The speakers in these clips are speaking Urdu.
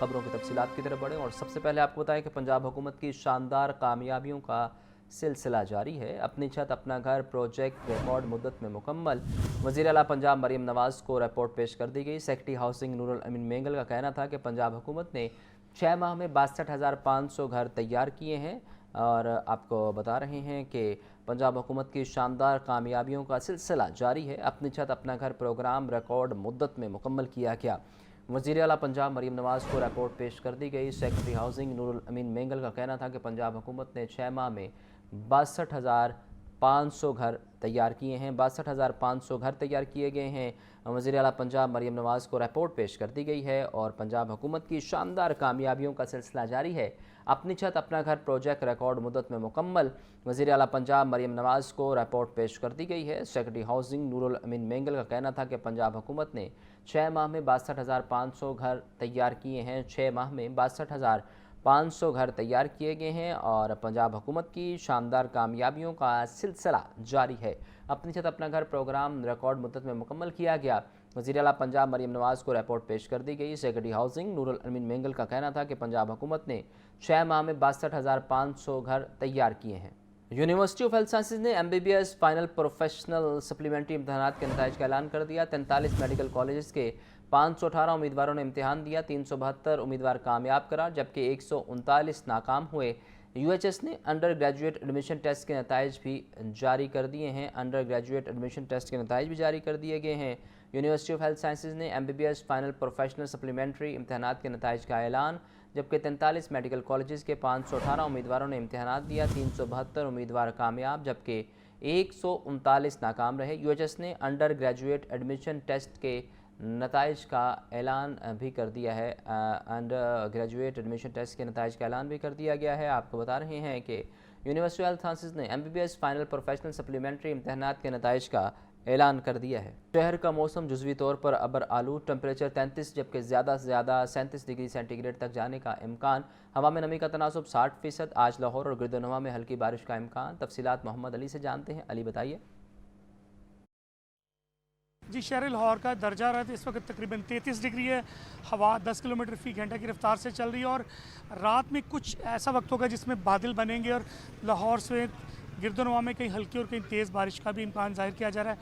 خبروں کی تفصیلات کی طرف بڑھیں اور سب سے پہلے آپ کو بتائیں کہ پنجاب حکومت کی شاندار کامیابیوں کا سلسلہ جاری ہے۔ اپنی چھت اپنا گھر پروجیکٹ ریکارڈ مدت میں مکمل۔ وزیر اعلیٰ پنجاب مریم نواز کو رپورٹ پیش کر دی گئی۔ سیکرٹری ہاؤسنگ نور الامین مینگل کا کہنا تھا کہ پنجاب حکومت نے 6 ماہ میں 62,500 گھر تیار کیے ہیں اور آپ کو بتا رہے ہیں کہ پنجاب حکومت کی شاندار کامیابیوں کا سلسلہ جاری ہے۔ اپنی چھت اپنا گھر پروگرام ریکارڈ مدت میں مکمل کیا گیا۔ وزیر اعلیٰ پنجاب مریم نواز کو رپورٹ پیش کر دی گئی۔ سیکرٹری ہاؤسنگ نور الامین مینگل کا کہنا تھا کہ پنجاب حکومت نے 6 ماہ میں 62,500 گھر تیار کیے ہیں۔ 62,500 گھر تیار کیے گئے ہیں۔ وزیر اعلیٰ پنجاب مریم نواز کو رپورٹ پیش کر دی گئی ہے اور پنجاب حکومت کی شاندار کامیابیوں کا سلسلہ جاری ہے۔ اپنی چھت اپنا گھر پروجیکٹ ریکارڈ مدت میں مکمل۔ وزیر اعلیٰ پنجاب مریم نواز کو رپورٹ پیش کر دی گئی ہے۔ سیکرٹری ہاؤسنگ نور الامین مینگل کا کہنا تھا کہ پنجاب حکومت نے 6 ماہ میں 62,500 گھر تیار کیے ہیں۔ 6 ماہ میں 62,500 گھر تیار کیے گئے ہیں اور پنجاب حکومت کی شاندار کامیابیوں کا سلسلہ جاری ہے۔ اپنی چھت اپنا گھر پروگرام ریکارڈ مدت میں مکمل کیا گیا۔ وزیر اعلیٰ پنجاب مریم نواز کو رپورٹ پیش کر دی گئی۔ سیکرٹری ہاؤسنگ نور الامین مینگل کا کہنا تھا کہ پنجاب حکومت نے 6 ماہ میں 62,500 گھر تیار کیے ہیں۔ یونیورسٹی آف ہیلتھ سائنسز نے MBBS فائنل پروفیشنل سپلیمنٹری امتحانات کے نتائج کا اعلان کر دیا۔ 43 میڈیکل کالجز کے 518 امیدواروں نے امتحان دیا۔ 372 امیدوار کامیاب قرار جبکہ 139 ناکام ہوئے۔ UHS نے انڈر گریجویٹ ایڈمیشن ٹیسٹ کے نتائج بھی جاری کر دیے ہیں۔ انڈر گریجویٹ ایڈمیشن ٹیسٹ کے نتائج بھی جاری کر دیے گئے ہیں۔ یونیورسٹی آف ہیلتھ سائنسز نے MBBS فائنل پروفیشنل سپلیمنٹری امتحانات کے نتائج کا اعلان جبکہ 43 میڈیکل کالجز کے 518 امیدواروں نے امتحانات دیا۔ 372 امیدوار کامیاب جبکہ 139 ناکام رہے۔ UHS نے انڈر گریجویٹ ایڈمیشن ٹیسٹ کے نتائج کا اعلان بھی کر دیا ہے۔ انڈر گریجویٹ ایڈمیشن ٹیسٹ کے نتائج کا اعلان بھی کر دیا گیا ہے۔ آپ کو بتا رہے ہیں کہ یونیورسٹی آف ہیلتھ سائنسز نے MBBS فائنل پروفیشنل سپلیمنٹری امتحانات کے نتائج کا اعلان کر دیا ہے۔ شہر کا موسم جزوی طور پر ابر آلود، ٹمپریچر 33 جبکہ زیادہ سے زیادہ 37 ڈگری سینٹی گریڈ تک جانے کا امکان۔ ہوا میں نمی کا تناسب 60%۔ آج لاہور اور گردنواں میں ہلکی بارش کا امکان۔ تفصیلات محمد علی سے جانتے ہیں۔ علی بتائیے۔ جی، شہر لاہور کا درجہ حرارت اس وقت تقریباً 33 ڈگری ہے۔ ہوا 10 کلومیٹر فی گھنٹہ کی رفتار سے چل رہی ہے اور رات میں کچھ ایسا وقت ہوگا جس میں بادل بنیں گے اور لاہور سے گردنواں میں کہیں ہلکی اور کہیں تیز بارش کا بھی امکان ظاہر کیا جا رہا ہے۔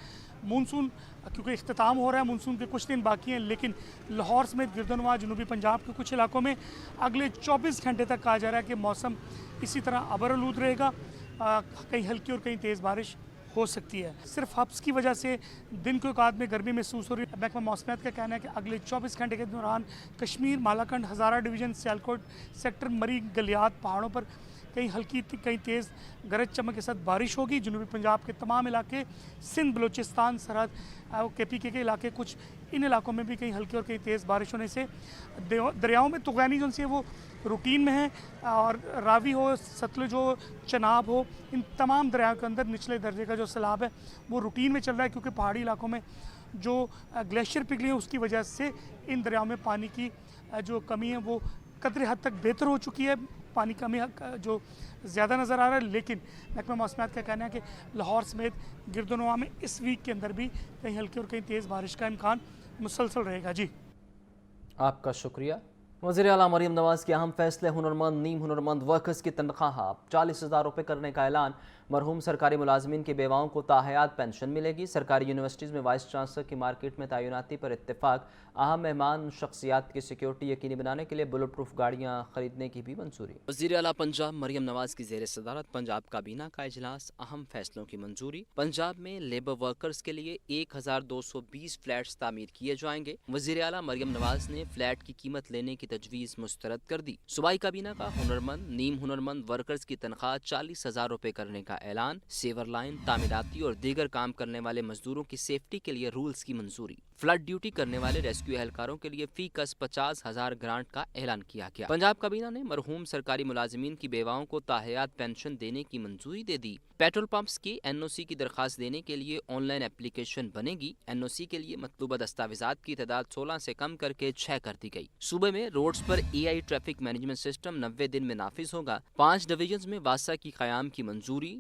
مونسون کیونکہ اختتام ہو رہا ہے، مونسون کے کچھ دن باقی ہیں، لیکن لاہور سمیت گردنواں جنوبی پنجاب کے کچھ علاقوں میں اگلے 24 گھنٹے تک کہا جا رہا ہے کہ موسم اسی طرح ابرآلود رہے گا۔ کہیں ہلکی اور کہیں تیز بارش ہو سکتی ہے۔ صرف حبس کی وجہ سے دن کے اوقات میں گرمی محسوس ہو رہی ہے۔ محکمہ موسمیات کا کہنا ہے کہ اگلے 24 گھنٹے کے دوران کشمیر، مالاکنڈ، ہزارہ ڈویژن، سیالکوٹ سیکٹر، مری، گلیات پہاڑوں پر کہیں ہلکی کہیں تیز گرج چمک کے ساتھ بارش ہوگی۔ جنوبی پنجاب کے تمام علاقے، سندھ، بلوچستان، سرحد، KPK کے علاقے، کچھ ان علاقوں میں بھی کہیں ہلکی اور کہیں تیز بارش ہونے سے دریاؤں میں طغیانی جو سے وہ روٹین میں ہیں اور راوی ہو، ستلج ہو، چناب ہو، ان تمام دریاؤں کے اندر نچلے درجے کا جو سیلاب ہے وہ روٹین میں چل رہا ہے کیونکہ پہاڑی علاقوں میں جو گلیشیئر پگھلی ہیں اس کی وجہ سے ان دریاؤں میں پانی کی جو کمی ہے وہ قدر حد تک بہتر ہو چکی ہے۔ پانی کمی جو زیادہ نظر آ رہا ہے، لیکن محکمہ موسمیات کا کہنا ہے کہ لاہور سمیت گردنواں میں اس ویک کے اندر بھی کہیں ہلکی اور کہیں تیز بارش کا امکان مسلسل رہے گا۔ جی، آپ کا شکریہ۔ وزیر اعلیٰ مریم نواز کے اہم فیصلے، ہنرمند، نیم ہنرمند ورکرز کی تنخواہ 40,000 روپے کرنے کا اعلان۔ مرحوم سرکاری ملازمین کی بیواؤں کو تاحیات پینشن ملے گی۔ سرکاری یونیورسٹیز میں وائس چانسلر کی مارکیٹ میں تعیناتی پر اتفاق۔ اہم مہمان شخصیات کی سیکیورٹی یقینی بنانے کے لیے بلٹ پروف گاڑیاں خریدنے کی بھی منظوری۔ وزیر اعلیٰ پنجاب مریم نواز کی زیر صدارت پنجاب کابینہ کا اجلاس، اہم فیصلوں کی منظوری۔ پنجاب میں لیبر ورکرز کے لیے 1,220 فلیٹس تعمیر کیے جائیں گے۔ وزیر اعلیٰ مریم نواز نے فلیٹ کی قیمت لینے کی تجویز مسترد کر دی۔ صوبائی کابینہ کا ہنرمند، نیم ہنرمند ورکرز کی تنخواہ 40,000 روپے کرنے کا اعلان۔ سیور لائن، تعمیراتی اور دیگر کام کرنے والے مزدوروں کی سیفٹی کے لیے رولز کی منظوری۔ فلڈ ڈیوٹی کرنے والے ریسکیو اہلکاروں کے لیے فی کس 50,000 گرانٹ کا اعلان کیا گیا۔ پنجاب کابینہ نے مرحوم سرکاری ملازمین کی بیواؤں کو تاحیات پینشن دینے کی منظوری دے دی۔ پیٹرول پمپس کی NOC کی درخواست دینے کے لیے آن لائن اپلیکیشن بنے گی۔ NOC کے لیے مطلوبہ دستاویزات کی تعداد 16 سے کم کر کے 6 کر دی گئی۔ صوبے میں روڈز پر AI ٹریفک مینجمنٹ سسٹم 90 دن میں نافذ ہوگا۔ 5 ڈویژنز میں واسا کی قیام کی منظوری۔